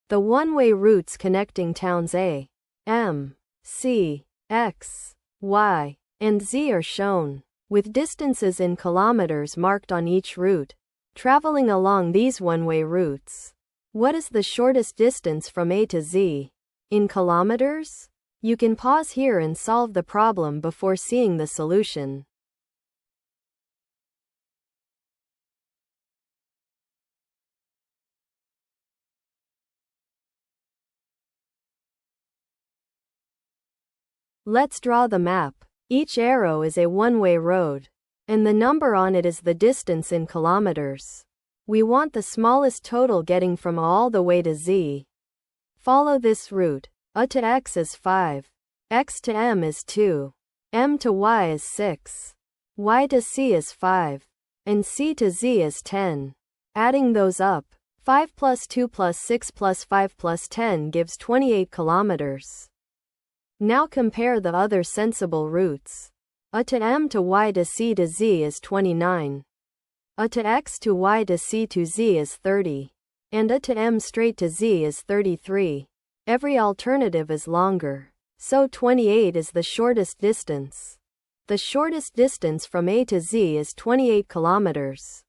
The one-way routes connecting towns A, M, C, X, Y, and Z are shown, with distances in kilometers marked on each route. Traveling along these one-way routes, what is the shortest distance from A to Z? In kilometers? You can pause here and solve the problem before seeing the solution. Let's draw the map. Each arrow is a one-way road, and the number on it is the distance in kilometers. We want the smallest total getting from A all the way to Z. Follow this route. A to X is 5. X to M is 2. M to Y is 6. Y to C is 5. And C to Z is 10. Adding those up, 5 plus 2 plus 6 plus 5 plus 10 gives 28 kilometers. Now compare the other sensible routes. A to M to Y to C to Z is 29. A to X to Y to C to Z is 30. And A to M straight to Z is 33. Every alternative is longer, so 28 is the shortest distance. The shortest distance from A to Z is 28 kilometers.